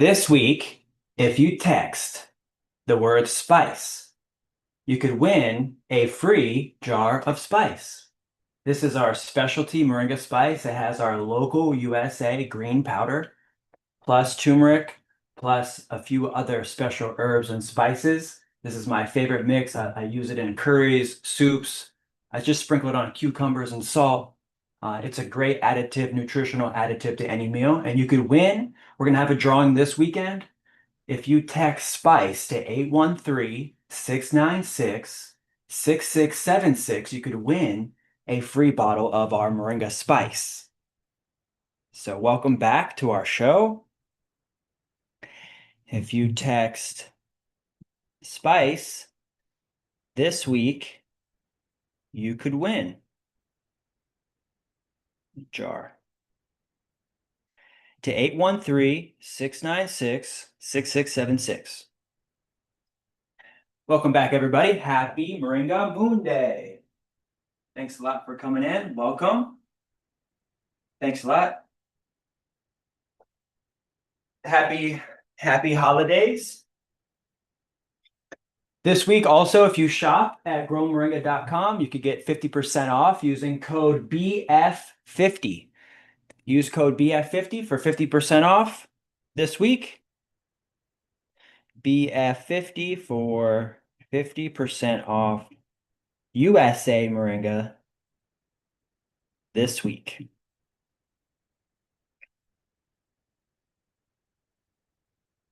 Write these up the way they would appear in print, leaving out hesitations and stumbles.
This week, if you text the word spice, you could win a free jar of spice. This is our specialty Moringa spice. It has our local USA green powder, plus turmeric, plus a few other special herbs and spices. This is my favorite mix. I use it in curries, soups. I just sprinkle it on cucumbers and salt. It's a great additive, nutritional additive to any meal. And you could win. We're going to have a drawing this weekend. If you text SPICE to 813-696-6676, you could win a free bottle of our Moringa Spice. So welcome back to our show. If you text SPICE this week, you could win a jar to 813-696-6676. Welcome back, everybody. Happy Moringa Moon Day. Thanks a lot for coming in. Welcome. Thanks a lot. Happy holidays. This week also, if you shop at growmoringa.com, you could get 50% off using code BF50. Use code BF50 for 50% off this week. BF50 for 50% off USA Moringa this week.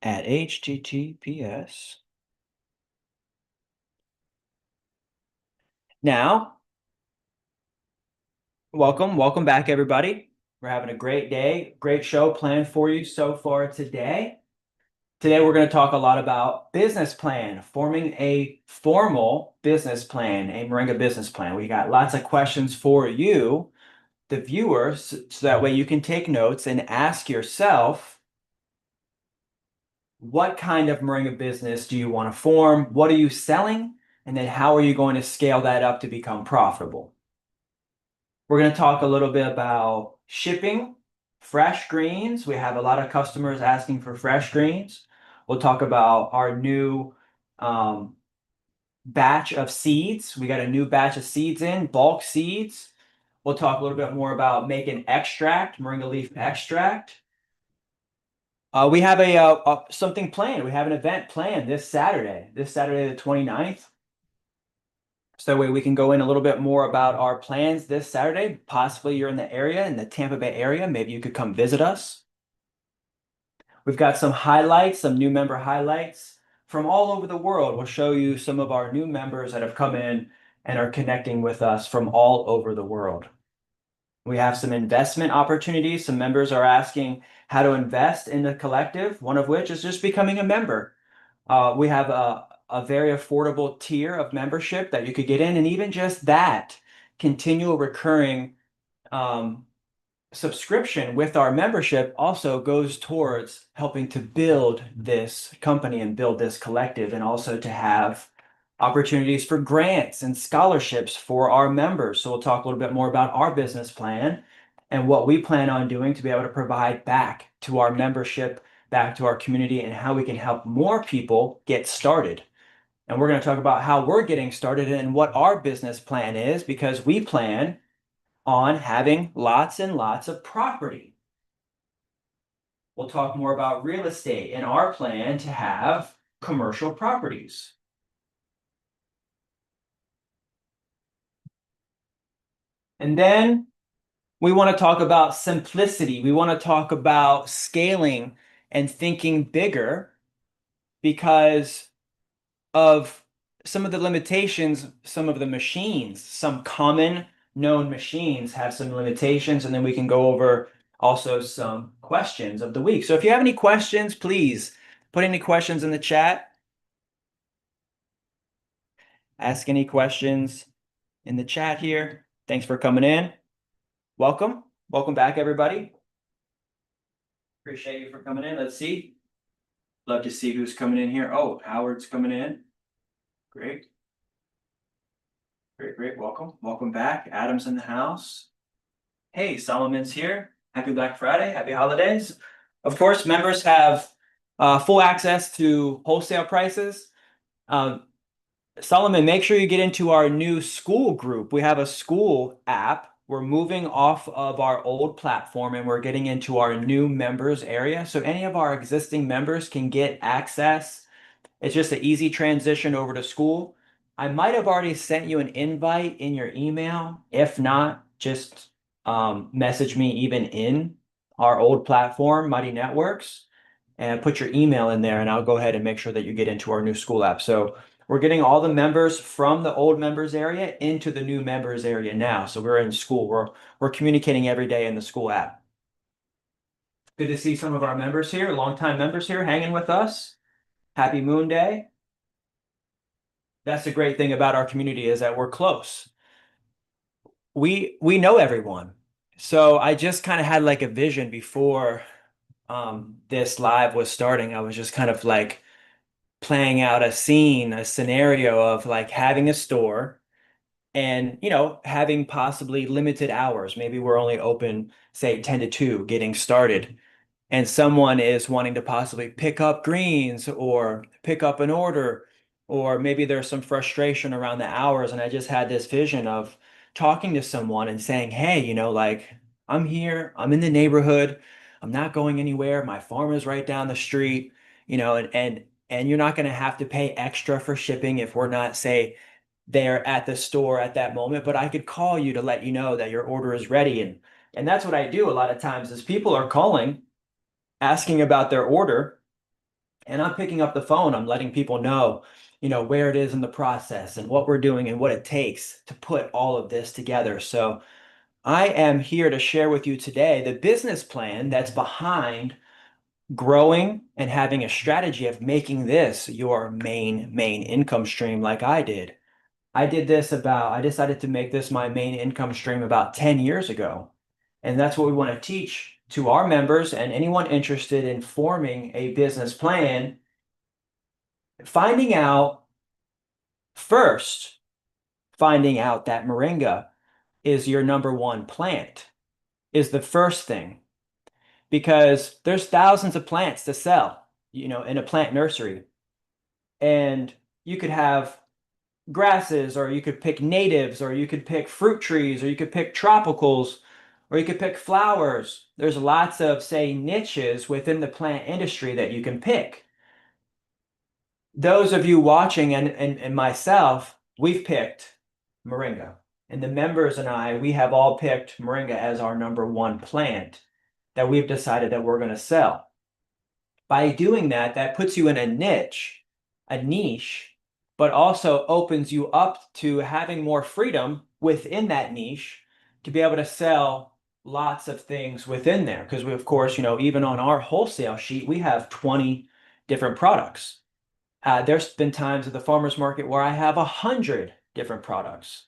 At HTTPS. Now, welcome back, everybody. We're having a great day, great show planned for you so far today. Today, we're going to talk a lot about business plan, forming a formal business plan, a Moringa business plan. We got lots of questions for you, the viewers, so that way you can take notes and ask yourself, what kind of Moringa business do you want to form? What are you selling? And then how are you going to scale that up to become profitable? We're going to talk a little bit about shipping, fresh greens. We have a lot of customers asking for fresh greens. We'll talk about our new batch of seeds. We got a new batch of seeds in, bulk seeds. We'll talk a little bit more about making extract, Moringa leaf extract. We have something planned. We have an event planned this Saturday the 29th. So that way we can go in a little bit more about our plans this Saturday. Possibly you're in the area, in the Tampa Bay area. Maybe you could come visit us. We've got some highlights, some new member highlights from all over the world. We'll show you some of our new members that have come in and are connecting with us from all over the world. We have some investment opportunities. Some members are asking how to invest in the collective, one of which is just becoming a member. We have a very affordable tier of membership that you could get in, and even just that continual recurring subscription with our membership also goes towards helping to build this company and build this collective, and also to have opportunities for grants and scholarships for our members. So we'll talk a little bit more about our business plan and what we plan on doing to be able to provide back to our membership, back to our community, and how we can help more people get started. And we're going to talk about how we're getting started and what our business plan is, because we plan on having lots and lots of property. We'll talk more about real estate and our plan to have commercial properties. And then we want to talk about simplicity. We want to talk about scaling and thinking bigger because of some of the limitations, some of the machines, some common known machines have some limitations, and then we can go over also some questions of the week. So if you have any questions, please put any questions in the chat. Ask any questions in the chat here. Thanks for coming in. Welcome back, everybody. Appreciate you for coming in. Let's see. Love to see who's coming in here. Oh, Howard's coming in. Great. Great. Welcome back. Adam's in the house. Hey, Solomon's here. Happy Black Friday. Happy holidays. Of course, members have Full access to wholesale prices. Um, Solomon, make sure you get into our new school group. We have a school app. We're moving off of our old platform and we're getting into our new members area. So any of our existing members can get access. It's just an easy transition over to school. I might have already sent you an invite in your email. If not, just message me even in our old platform, Mighty Networks, and put your email in there, and I'll go ahead and make sure that you get into our new school app. So we're getting all the members from the old members area into the new members area now. So we're in school. We're communicating every day in the school app. Good to see some of our members here, longtime members here, hanging with us. Happy Moon Day. That's the great thing about our community is that we're close. We know everyone. So I just kind of had like a vision before this live was starting. I was just kind of like playing out a scene, a scenario of like having a store and, having possibly limited hours. Maybe we're only open, say, 10 to 2, getting started, and someone is wanting to possibly pick up greens or pick up an order, or maybe there's some frustration around the hours. And I just had this vision of talking to someone and saying, hey, like I'm here, I'm in the neighborhood, I'm not going anywhere, my farm is right down the street, and you're not going to have to pay extra for shipping if we're not, say, there at the store at that moment, but I could call you to let you know that your order is ready. And that's what I do a lot of times is people are calling asking about their order, and I'm picking up the phone. I'm letting people know, where it is in the process and what we're doing and what it takes to put all of this together. So I am here to share with you today the business plan that's behind growing and having a strategy of making this your main income stream like I did. I decided to make this my main income stream about 10 years ago. And that's what we want to teach to our members and anyone interested in forming a business plan. Finding out first, finding out that Moringa is your number one plant is the first thing, because there's thousands of plants to sell, in a plant nursery. And you could have grasses, or you could pick natives, or you could pick fruit trees, or you could pick tropicals, or you could pick flowers. There's lots of, say, niches within the plant industry that you can pick. Those of you watching and myself, we've picked Moringa. And the members and I, we have all picked Moringa as our number one plant that we've decided that we're going to sell. By doing that, that puts you in a niche, but also opens you up to having more freedom within that niche to be able to sell lots of things within there. Because we, of course, even on our wholesale sheet, we have 20 different products. There's been times at the farmer's market where I have 100 different products.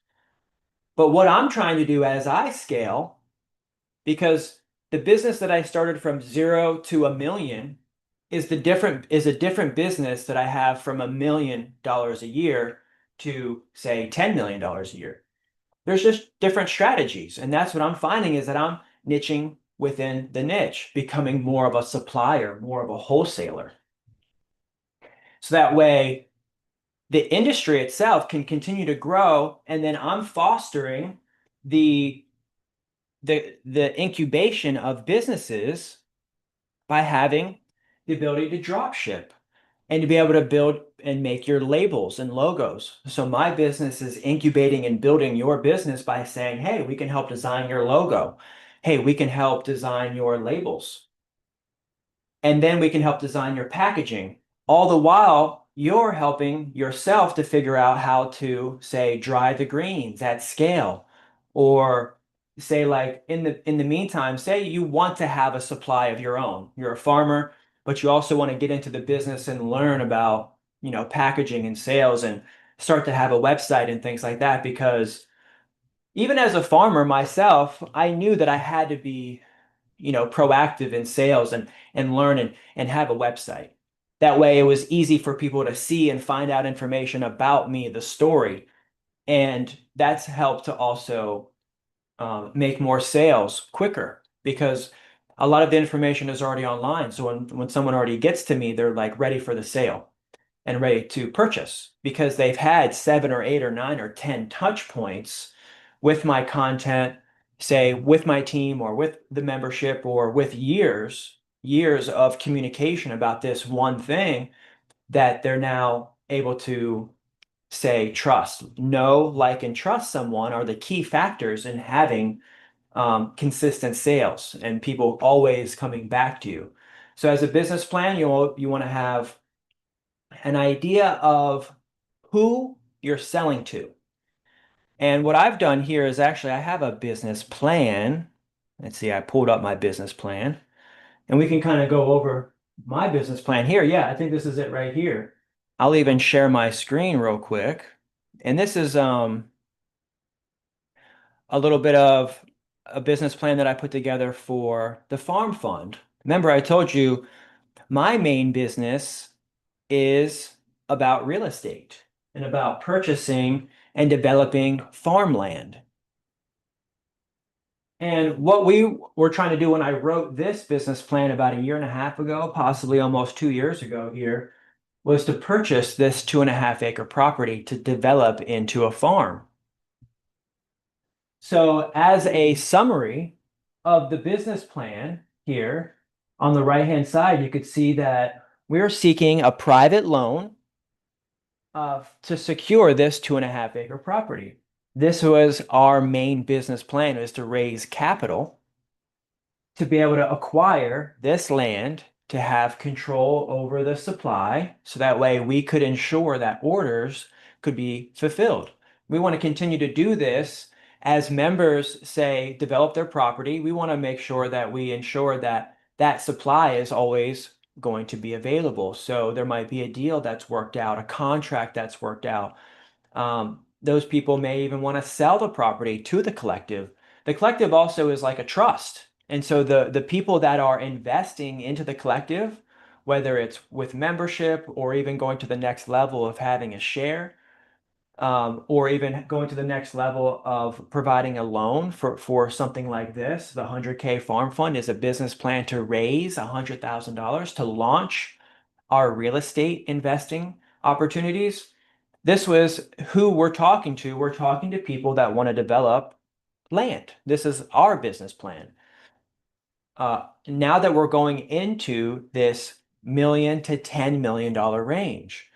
But what I'm trying to do as I scale, because the business that I started from 0 to 1 million is a different business that I have from $1 million a year to, say, $10 million a year. There's just different strategies. And that's what I'm finding is that I'm niching within the niche, becoming more of a supplier, more of a wholesaler. So that way the industry itself can continue to grow, and then I'm fostering the incubation of businesses by having the ability to drop ship and to be able to build and make your labels and logos. So my business is incubating and building your business by saying, hey, we can help design your logo. Hey, we can help design your labels. And then we can help design your packaging. All the while, you're helping yourself to figure out how to, say, dry the greens at scale, or say, like, in the meantime, say you want to have a supply of your own. You're a farmer, but you also want to get into the business and learn about, packaging and sales, and start to have a website and things like that. Because even as a farmer myself, I knew that I had to be, proactive in sales and learn and have a website. That way it was easy for people to see and find out information about me, the story. And that's helped to also make more sales quicker, because a lot of the information is already online. So when someone already gets to me, they're like ready for the sale and ready to purchase because they've had 7 or 8 or 9 or 10 touch points with my content, say with my team or with the membership or with years of communication about this one thing that they're now able to say trust. Know, like, and trust someone are the key factors in having consistent sales and people always coming back to you. So as a business plan, you want to have an idea of who you're selling to. And what I've done here is actually I have a business plan. Let's see, I pulled up my business plan and we can kind of go over my business plan here. Yeah, I think this is it right here. I'll even share my screen real quick. And this is a little bit of a business plan that I put together for the farm fund. Remember, I told you my main business is about real estate and about purchasing and developing farmland. And what we were trying to do when I wrote this business plan about a year and a half ago, possibly almost 2 years ago here, was to purchase this 2.5 acre property to develop into a farm. So as a summary of the business plan here, on the right-hand side, you could see that we're seeking a private loan to secure this 2.5 acre property. This was our main business plan, was to raise capital to be able to acquire this land to have control over the supply so that way we could ensure that orders could be fulfilled. We want to continue to do this as members say develop their property. We want to make sure that we ensure that that supply is always going to be available. So there might be a deal that's worked out, a contract that's worked out. Those people may even want to sell the property to the collective. The collective also is like a trust. And so the people that are investing into the collective, whether it's with membership or even going to the next level of having a share, or even going to the next level of providing a loan for something like this, the 100K Farm Fund is a business plan to raise $100,000 to launch our real estate investing opportunities. This was who we're talking to. We're talking to people that want to develop land. This is our business plan. Now that we're going into this $1 million to $10 million range,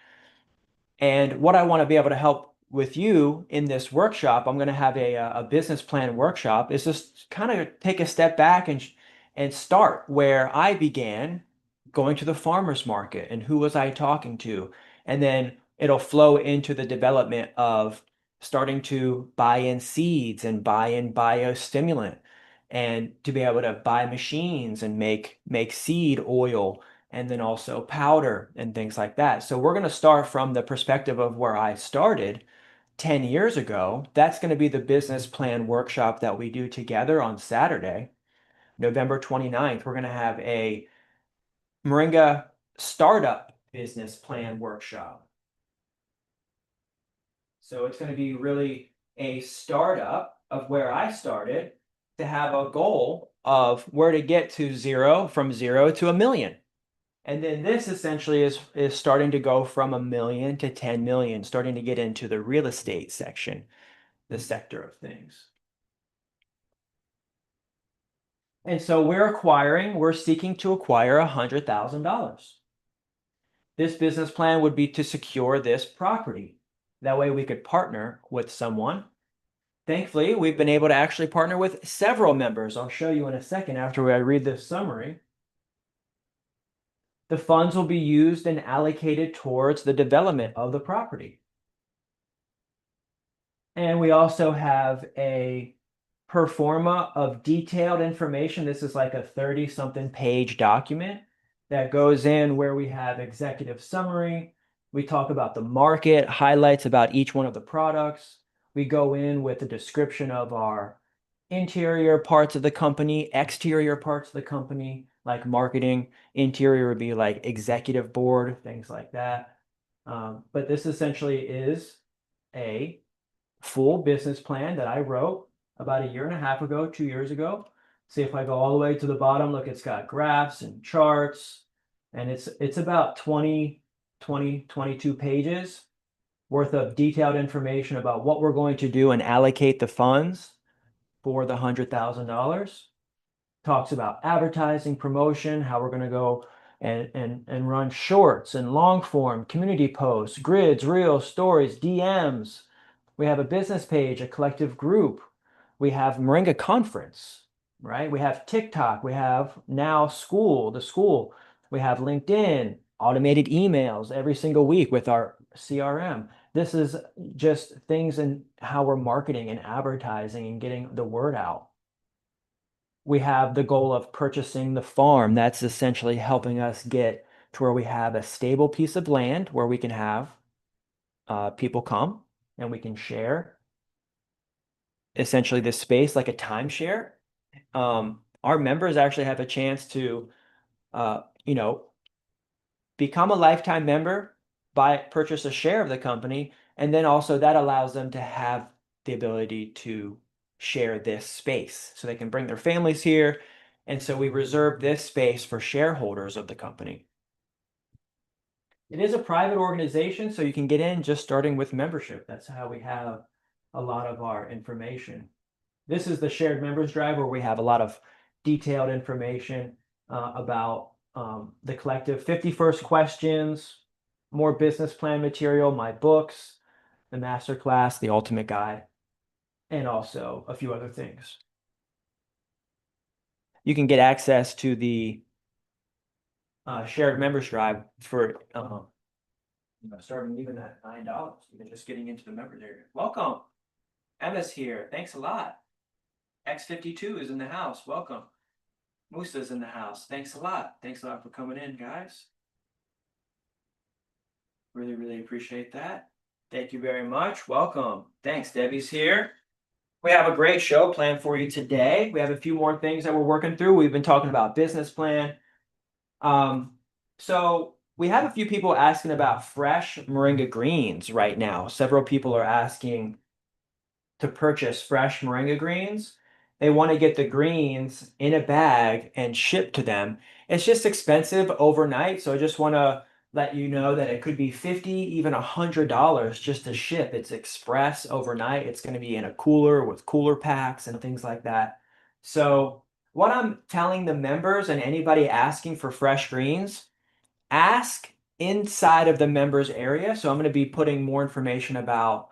and what I want to be able to help with you in this workshop, I'm going to have a business plan workshop, is just kind of take a step back and start where I began, going to the farmer's market and who was I talking to, and then it'll flow into the development of starting to buy in seeds and buy in biostimulant and to be able to buy machines and make seed oil and then also powder and things like that. So we're going to start from the perspective of where I started 10 years ago. That's going to be the business plan workshop that we do together on Saturday, November 29th. We're going to have a Moringa startup business plan workshop. So it's going to be really a startup of where I started to have a goal of where to get to zero, from 0 to 1 million. And then this essentially is starting to go from 1 million to 10 million, starting to get into the real estate section, the sector of things. And so we're seeking to acquire $100,000. This business plan would be to secure this property. That way we could partner with someone. Thankfully, we've been able to actually partner with several members. I'll show you in a second after I read this summary. The funds will be used and allocated towards the development of the property. And we also have a pro forma of detailed information. This is like a 30-something page document that goes in where we have executive summary. We talk about the market, highlights about each one of the products. We go in with a description of our interior parts of the company, exterior parts of the company, like marketing. Interior would be like executive board, things like that. But this essentially is a full business plan that I wrote about a year and a half ago, 2 years ago, See if I go all the way to the bottom, look, it's got graphs and charts, and it's about 22 pages worth of detailed information about what we're going to do and allocate the funds for the $100,000. Talks about advertising, promotion, how we're going to go and run shorts and long form, community posts, grids, reels, stories, DMs. We have a business page, a collective group. We have Moringa Conference, right? We have TikTok. We have now the school. We have LinkedIn, automated emails every single week with our CRM. This is just things in how we're marketing and advertising and getting the word out. We have the goal of purchasing the farm. That's essentially helping us get to where we have a stable piece of land where we can have people come and we can share essentially this space like a timeshare. Our members actually have a chance to, uh, you know, become a lifetime member, purchase a share of the company, and then also that allows them to have the ability to share this space so they can bring their families here. And so we reserve this space for shareholders of the company. It is a private organization, so you can get in just starting with membership. That's how we have a lot of our information. This is the shared members drive where we have a lot of detailed information about the collective 51st questions, more business plan material, my books, the master class, the ultimate guide, and also a few other things. You can get access to the shared members drive for starting even at $9, even just getting into the members area. Welcome. Emma's here. Thanks a lot. X52 is in the house. Welcome. Musa's in the house. Thanks a lot. Thanks a lot for coming in, guys. Really, really appreciate that. Thank you very much. Welcome. Thanks. Debbie's here. We have a great show planned for you today. We have a few more things that we're working through. We've been talking about business plan. So we have a few people asking about fresh moringa greens right now. Several people are asking to purchase fresh moringa greens. They want to get the greens in a bag and shipped to them. It's just expensive overnight, so I just want to let you know that it could be $50, even $100 just to ship. It's express overnight. It's going to be in a cooler with cooler packs and things like that. So what I'm telling the members and anybody asking for fresh greens, ask inside of the members area. So I'm going to be putting more information about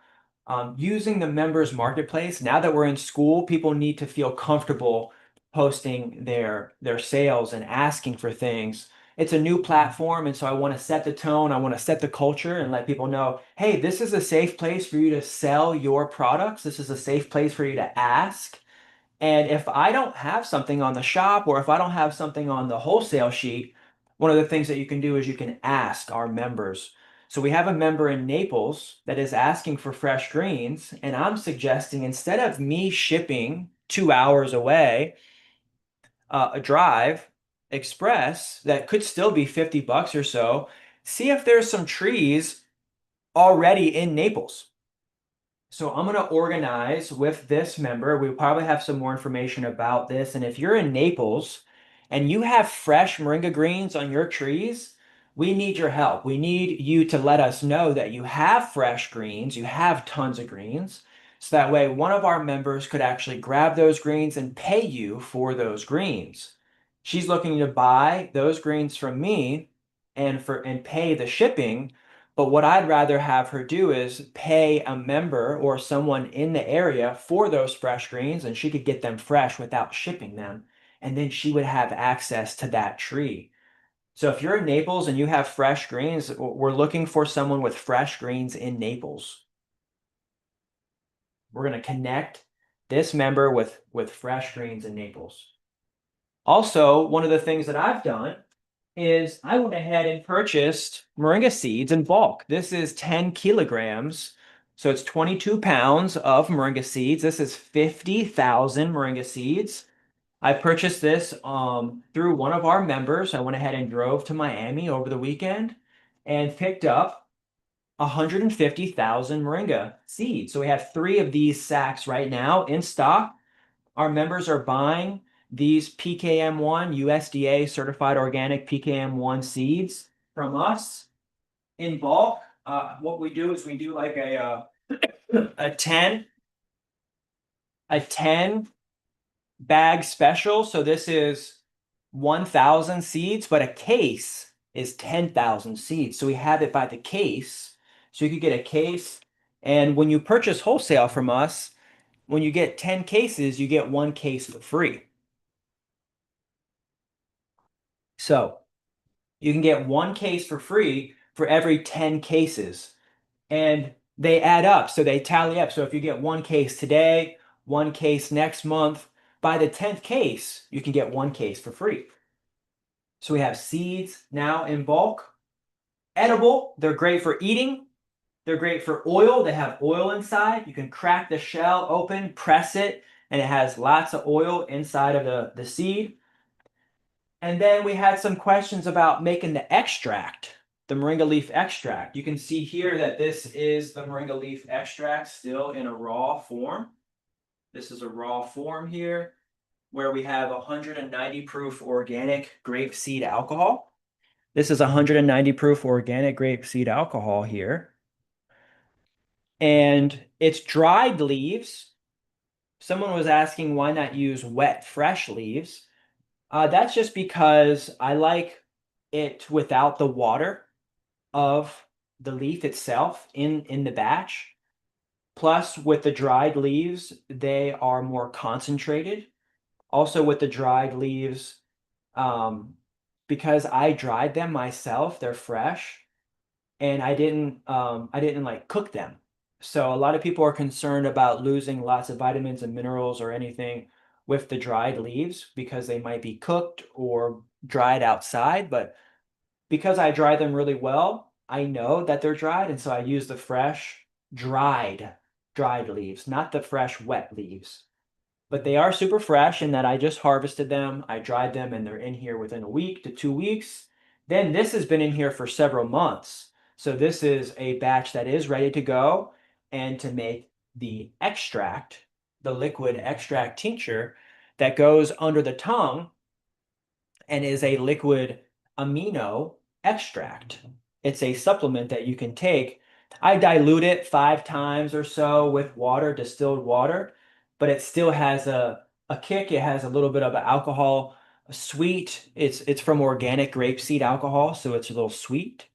using the members marketplace. Now that we're in school, people need to feel comfortable posting their sales and asking for things. It's a new platform, and so I want to set the tone. I want to set the culture and let people know, hey, this is a safe place for you to sell your products. This is a safe place for you to ask. And if I don't have something on the shop or if I don't have something on the wholesale sheet, one of the things that you can do is you can ask our members. So we have a member in Naples that is asking for fresh greens, and I'm suggesting instead of me shipping 2 hours away, a drive express that could still be $50 or so, see if there's some trees already in Naples. So I'm going to organize with this member. We probably have some more information about this. And if you're in Naples and you have fresh moringa greens on your trees, we need your help. We need you to let us know that you have fresh greens, you have tons of greens. So that way one of our members could actually grab those greens and pay you for those greens. She's looking to buy those greens from me and pay the shipping. But what I'd rather have her do is pay a member or someone in the area for those fresh greens, and she could get them fresh without shipping them. And then she would have access to that tree. So if you're in Naples and you have fresh greens, we're looking for someone with fresh greens in Naples. We're going to connect this member with fresh greens in Naples. Also, one of the things that I've done is I went ahead and purchased moringa seeds in bulk. This is 10 kilograms. So it's 22 pounds of moringa seeds. This is 50,000 moringa seeds. I purchased this through one of our members. I went ahead and drove to Miami over the weekend and picked up 150,000 moringa seeds. So we have 3 of these sacks right now in stock. Our members are buying these PKM1 USDA certified organic PKM1 seeds from us in bulk. What we do is we do like a 10 bag special. So this is 1,000 seeds, but a case is 10,000 seeds. So we have it by the case. So you could get a case. And when you purchase wholesale from us, when you get 10 cases, you get one case for free. So you can get one case for free for every 10 cases. And they add up, so they tally up. So if you get one case today, one case next month, by the 10th case, you can get one case for free. So we have seeds now in bulk. Edible, they're great for eating. They're great for oil. They have oil inside. You can crack the shell open, press it, and it has lots of oil inside of the seed. And then we had some questions about making the extract, the moringa leaf extract. You can see here that this is the moringa leaf extract still in a raw form. This is a raw form here where we have 190 proof organic grapeseed alcohol. This is 190 proof organic grapeseed alcohol here. And it's dried leaves. Someone was asking why not use wet, fresh leaves. That's just because I like it without the water of the leaf itself in the batch. Plus, with the dried leaves, they are more concentrated. Also, with the dried leaves, because I dried them myself, they're fresh, and I didn't like cook them. So a lot of people are concerned about losing lots of vitamins and minerals or anything with the dried leaves because they might be cooked or dried outside. But because I dry them really well, I know that they're dried, and so I use the fresh dried leaves, not the fresh wet leaves. But they are super fresh in that I just harvested them, I dried them, and they're in here within a week to 2 weeks. Then this has been in here for several months. So this is a batch that is ready to go. And to make the extract, the liquid extract tincture that goes under the tongue and is a liquid amino extract. It's a supplement that you can take. I dilute it 5 times or so with water, distilled water, but it still has a kick. It has a little bit of alcohol, sweet. It's from organic grapeseed alcohol, so it's a little sweet.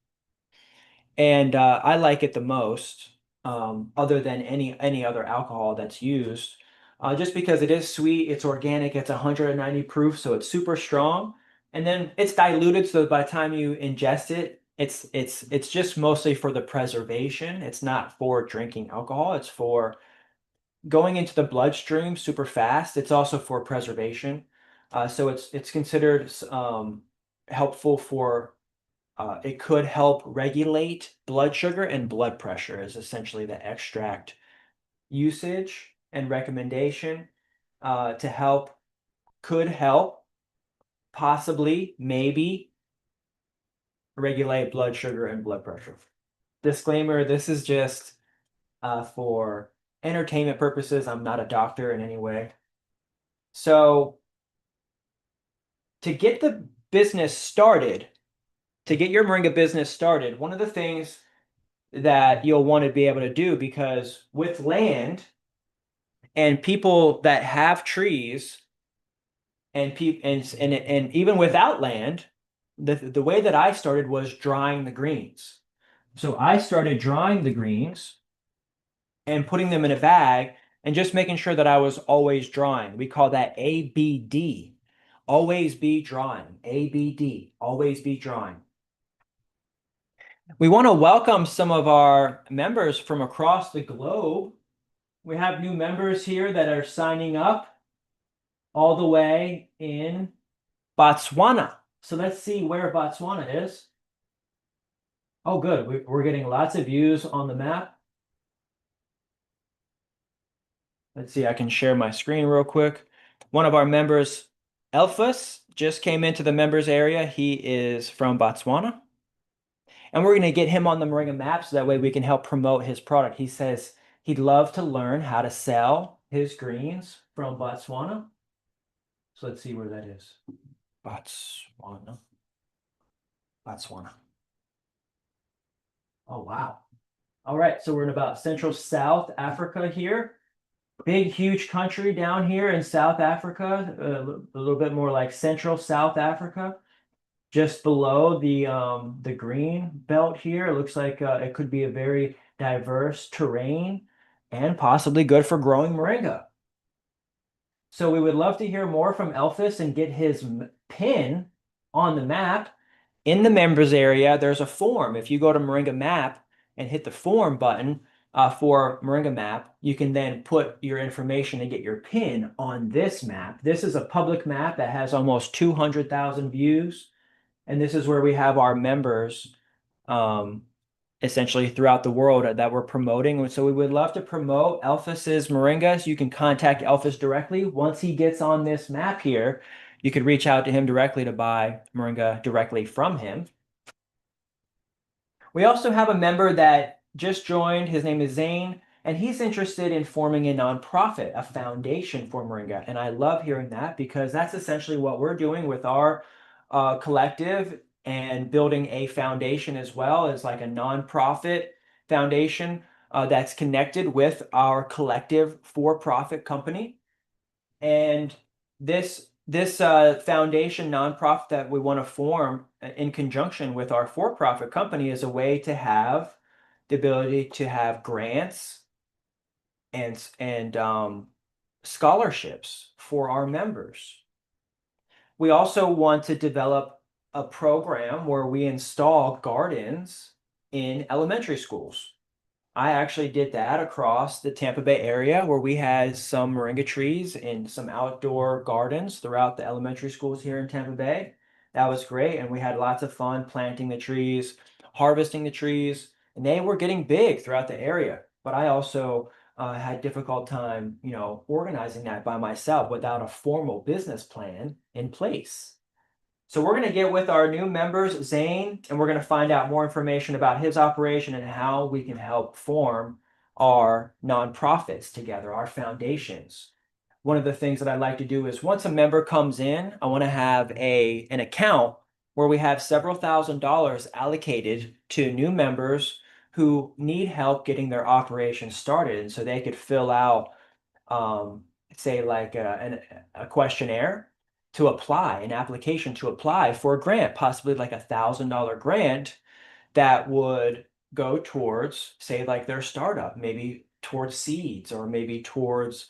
And I like it the most, other than any other alcohol that's used, just because it is sweet, it's organic, it's 190 proof, so it's super strong. And then it's diluted, so by the time you ingest it, it's just mostly for the preservation. It's not for drinking alcohol. It's for going into the bloodstream super fast. It's also for preservation. So it's considered helpful for it could help regulate blood sugar and blood pressure is essentially the extract usage and recommendation to help, could help, possibly, maybe regulate blood sugar and blood pressure. Disclaimer, this is just for entertainment purposes. I'm not a doctor in any way. So to get the business started, to get your moringa business started, one of the things that you'll want to be able to do, because with land and people that have trees and even without land, the way that I started was drying the greens. So I started drying the greens and putting them in a bag and just making sure that I was always drying. We call that ABD. Always be drawing. ABD. Always be drawing. We want to welcome some of our members from across the globe. We have new members here that are signing up all the way in Botswana. So let's see where Botswana is. Oh, good. We're getting lots of views on the map. Let's see, I can share my screen real quick. One of our members, Elphus, just came into the members area. He is from Botswana. And we're going to get him on the Moringa map so that way we can help promote his product. He says he'd love to learn how to sell his greens from Botswana. So let's see where that is. Botswana. Botswana. Oh, wow. All right, so we're in about Central South Africa here. Big, huge country down here in South Africa, a little bit more like Central South Africa. Just below the green belt here, it looks like it could be a very diverse terrain and possibly good for growing moringa. So we would love to hear more from Elphys and get his pin on the map. In the members area, there's a form. If you go to Moringa Map and hit the form button for Moringa Map, you can then put your information and get your pin on this map. This is a public map that has almost 200,000 views. And this is where we have our members um, essentially throughout the world that we're promoting. And so we would love to promote Elphys's Moringa. So you can contact Elphys directly. Once he gets on this map here, you could reach out to him directly to buy Moringa directly from him. We also have a member that just joined. His name is Zane, and he's interested in forming a nonprofit, a foundation for Moringa. And I love hearing that because that's essentially what we're doing with our collective and building a foundation as well as like a nonprofit foundation that's connected with our collective for-profit company. And this foundation nonprofit that we want to form in conjunction with our for-profit company is a way to have the ability to have grants and scholarships for our members. We also want to develop a program where we install gardens in elementary schools. I actually did that across the Tampa Bay area where we had some moringa trees and some outdoor gardens throughout the elementary schools here in Tampa Bay. That was great. And we had lots of fun planting the trees, harvesting the trees, and they were getting big throughout the area. But I also had difficult time, organizing that by myself without a formal business plan in place. So we're going to get with our new members, Zane, and we're going to find out more information about his operation and how we can help form our nonprofits together, our foundations. One of the things that I'd like to do is once a member comes in, I want to have an account where we have several $1,000s allocated to new members who need help getting their operation started. And so they could fill out, say, like a questionnaire to apply, an application to apply for a grant, possibly like $1,000 grant that would go towards, say, like their startup, maybe towards seeds or maybe towards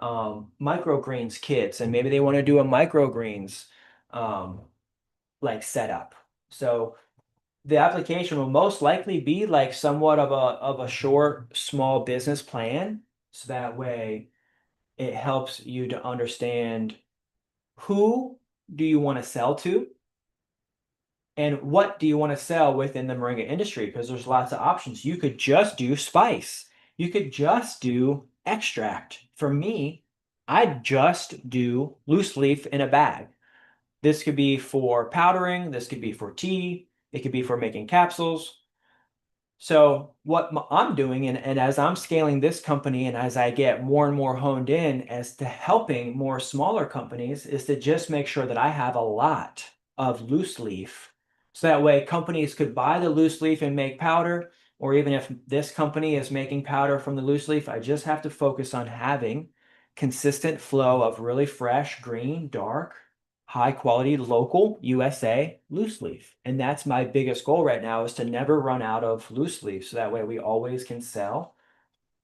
microgreens kits, and maybe they want to do a microgreens like setup. So the application will most likely be like somewhat of a short, small business plan. So that way it helps you to understand who do you want to sell to and what do you want to sell within the moringa industry? Because there's lots of options. You could just do spice. You could just do extract. For me, I'd just do loose leaf in a bag. This could be for powdering. This could be for tea. It could be for making capsules. So what I'm doing, and as I'm scaling this company and as I get more and more honed in as to helping more smaller companies, is to just make sure that I have a lot of loose leaf. So that way companies could buy the loose leaf and make powder, or even if this company is making powder from the loose leaf, I just have to focus on having consistent flow of really fresh, green, dark, high quality local USA loose leaf. And that's my biggest goal right now is to never run out of loose leaf. So that way we always can sell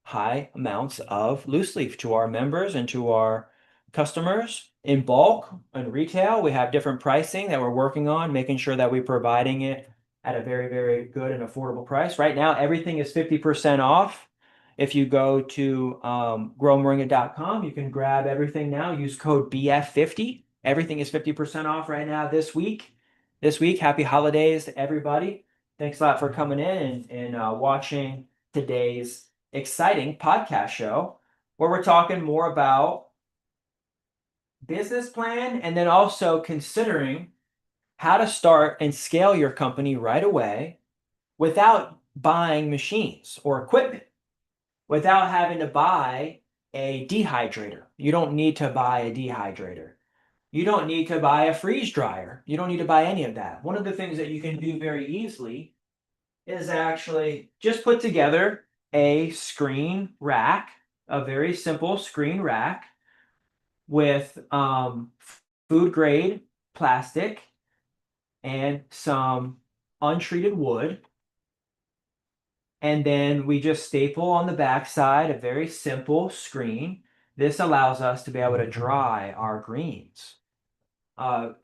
high amounts of loose leaf to our members and to our customers in bulk and retail. We have different pricing that we're working on, making sure that we're providing it at a very, very good and affordable price. Right now, everything is 50% off. If you go to growmoringa.com, you can grab everything now. Use code BF50. Everything is 50% off right now this week. Happy holidays to everybody. Thanks a lot for coming in and watching today's exciting podcast show where we're talking more about business plan and then also considering how to start and scale your company right away without buying machines or equipment, without having to buy a dehydrator. You don't need to buy a dehydrator. You don't need to buy a freeze dryer. You don't need to buy any of that. One of the things that you can do very easily is actually just put together a screen rack, a very simple screen rack with food grade plastic and some untreated wood. And then we just staple on the back side a very simple screen. This allows us to be able to dry our greens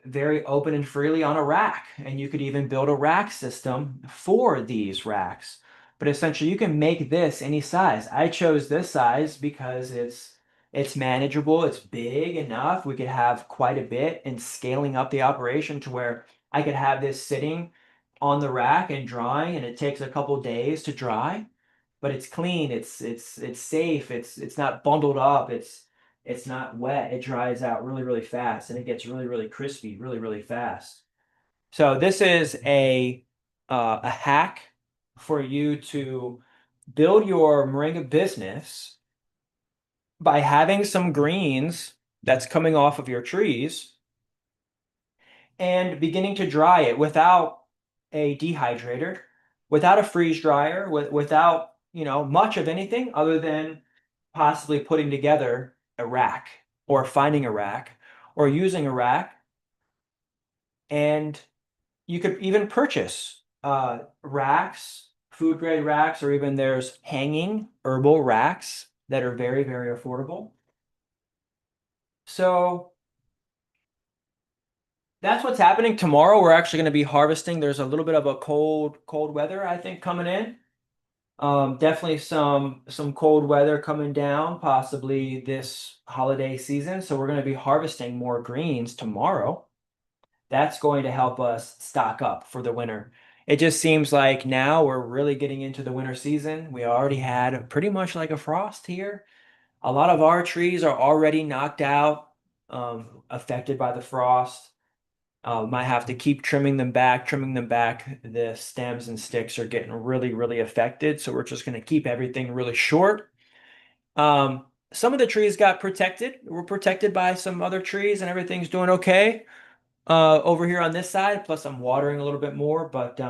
very open and freely on a rack. And you could even build a rack system for these racks. But essentially, you can make this any size. I chose this size because it's manageable, it's big enough. We could have quite a bit and scaling up the operation to where I could have this sitting on the rack and drying, and it takes a couple days to dry, but it's clean, it's safe, it's not bundled up, it's not wet. It dries out really, really fast and it gets really, really crispy really, really fast. So this is a hack for you to build your moringa business by having some greens that's coming off of your trees and beginning to dry it without a dehydrator, without a freeze dryer, without, much of anything other than possibly putting together a rack or finding a rack or using a rack. And you could even purchase racks, food grade racks, or even there's hanging herbal racks that are very, very affordable. So that's what's happening tomorrow. We're actually going to be harvesting. There's a little bit of a cold weather, I think, coming in. Definitely some cold weather coming down, possibly this holiday season. So we're going to be harvesting more greens tomorrow. That's going to help us stock up for the winter. It just seems like now we're really getting into the winter season. We already had pretty much like a frost here. A lot of our trees are already knocked out, affected by the frost. Might have to keep trimming them back, trimming them back. The stems and sticks are getting really, really affected. So we're just going to keep everything really short. Some of the trees got protected. We're protected by some other trees and everything's doing okay over here on this side. Plus I'm watering a little bit more, but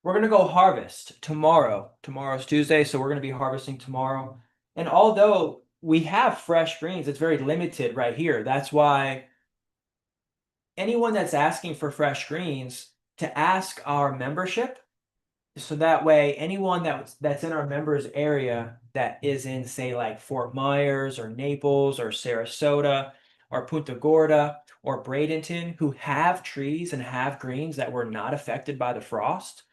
we're going to go harvest tomorrow. Tomorrow's Tuesday, so we're going to be harvesting tomorrow. And although we have fresh greens, it's very limited right here. That's why anyone that's asking for fresh greens to ask our membership. So that way, anyone that's in our members area that is in, say, like Fort Myers or Naples or Sarasota or Punta Gorda or Bradenton, who have trees and have greens that were not affected by the frost,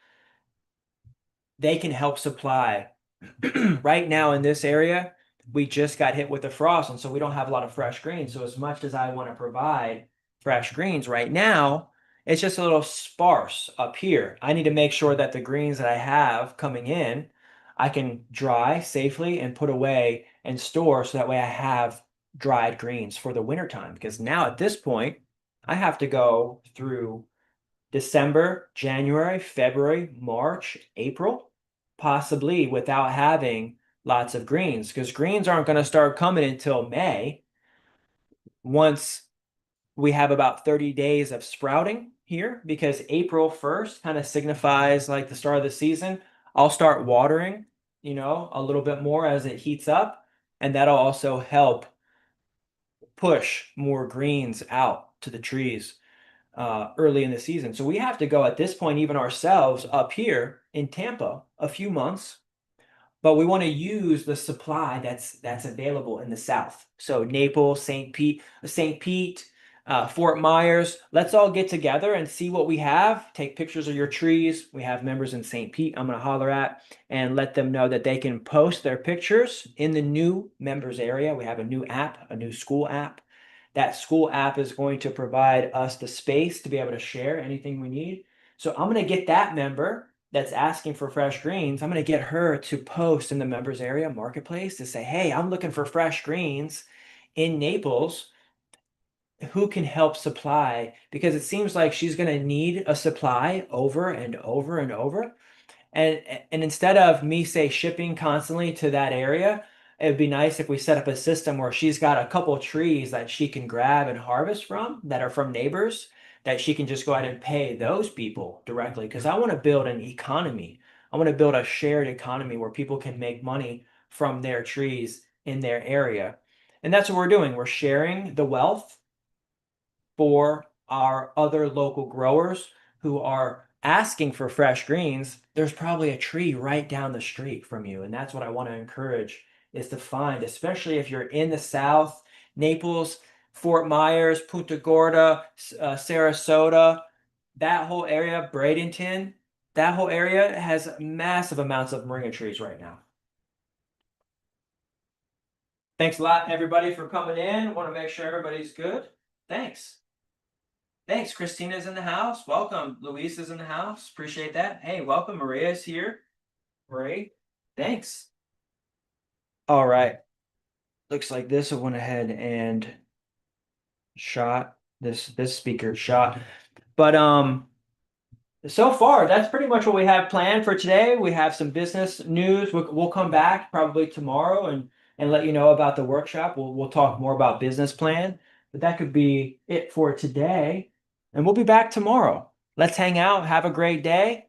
they can help supply. Right now in this area, we just got hit with the frost, and so we don't have a lot of fresh greens. So as much as I want to provide fresh greens right now, it's just a little sparse up here. I need to make sure that the greens that I have coming in, I can dry safely and put away and store so that way I have dried greens for the wintertime. Because now at this point, I have to go through December, January, February, March, April, possibly without having lots of greens, because greens aren't going to start coming until May. Once we have about 30 days of sprouting here, because April 1st kind of signifies like the start of the season. I'll start watering, a little bit more as it heats up, and that'll also help push more greens out to the trees early in the season. So we have to go at this point, even ourselves up here in Tampa, a few months, but we want to use the supply that's available in the South. So Naples, St. Pete, Fort Myers. Let's all get together and see what we have. Take pictures of your trees. We have members in St. Pete I'm going to holler at and let them know that they can post their pictures in the new members area. We have a new app, a new school app. That school app is going to provide us the space to be able to share anything we need. So I'm going to get that member that's asking for fresh greens. I'm going to get her to post in the members area marketplace to say, hey, I'm looking for fresh greens in Naples. Who can help supply? Because it seems like she's going to need a supply over and over and over. And instead of me, say, shipping constantly to that area, it'd be nice if we set up a system where she's got a couple trees that she can grab and harvest from that are from neighbors that she can just go ahead and pay those people directly. Because I want to build an economy. I want to build a shared economy where people can make money from their trees in their area. And that's what we're doing. We're sharing the wealth for our other local growers who are asking for fresh greens. There's probably a tree right down the street from you. And that's what I want to encourage is to find, especially if you're in the South, Naples, Fort Myers, Punta Gorda, Sarasota, that whole area, Bradenton, that whole area has massive amounts of moringa trees right now. Thanks a lot, everybody, for coming in. Want to make sure everybody's good. Thanks. Thanks. Christina's in the house. Welcome. Luis is in the house. Appreciate that. Hey, welcome. Maria's here. Marie. Thanks. All right. Looks like this went ahead and shot this speaker shot. But so far, that's pretty much what we have planned for today. We have some business news. We'll come back probably tomorrow and let you know about the workshop. We'll talk more about business plan, but that could be it for today. And we'll be back tomorrow. Let's hang out. Have a great day.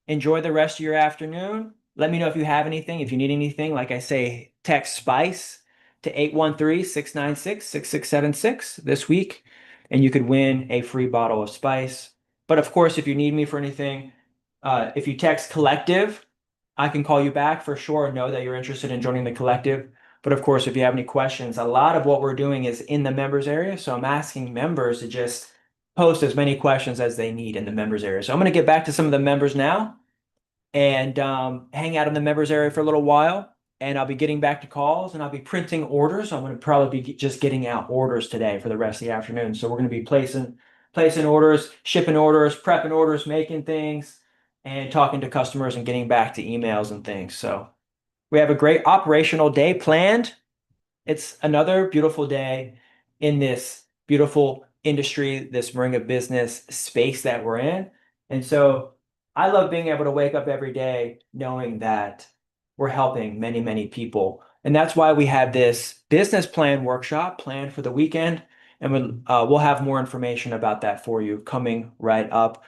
Enjoy the rest of your afternoon. Let me know if you have anything. If you need anything, like I say, text SPICE to 813-696-6676 this week, and you could win a free bottle of Spice. But of course, if you need me for anything, if you text collective, I can call you back for sure. Know that you're interested in joining the collective. But of course, if you have any questions, a lot of what we're doing is in the members area. So I'm asking members to just post as many questions as they need in the members area. So I'm going to get back to some of the members now and hang out in the members area for a little while. And I'll be getting back to calls and I'll be printing orders. I'm going to probably be just getting out orders today for the rest of the afternoon. So we're going to be placing orders, shipping orders, prepping orders, making things, and talking to customers and getting back to emails and things. So we have a great operational day planned. It's another beautiful day in this beautiful industry, this Moringa business space that we're in. And so I love being able to wake up every day knowing that we're helping many, many people. And that's why we have this business plan workshop planned for the weekend. And we'll have more information about that for you coming right up.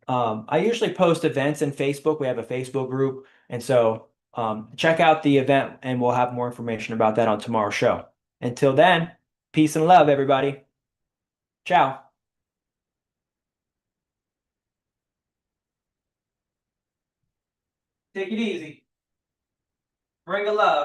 I usually post events in Facebook. We have a Facebook group. And so check out the event and we'll have more information about that on tomorrow's show. Until then, peace and love, everybody. Ciao. Take it easy. Bring a love.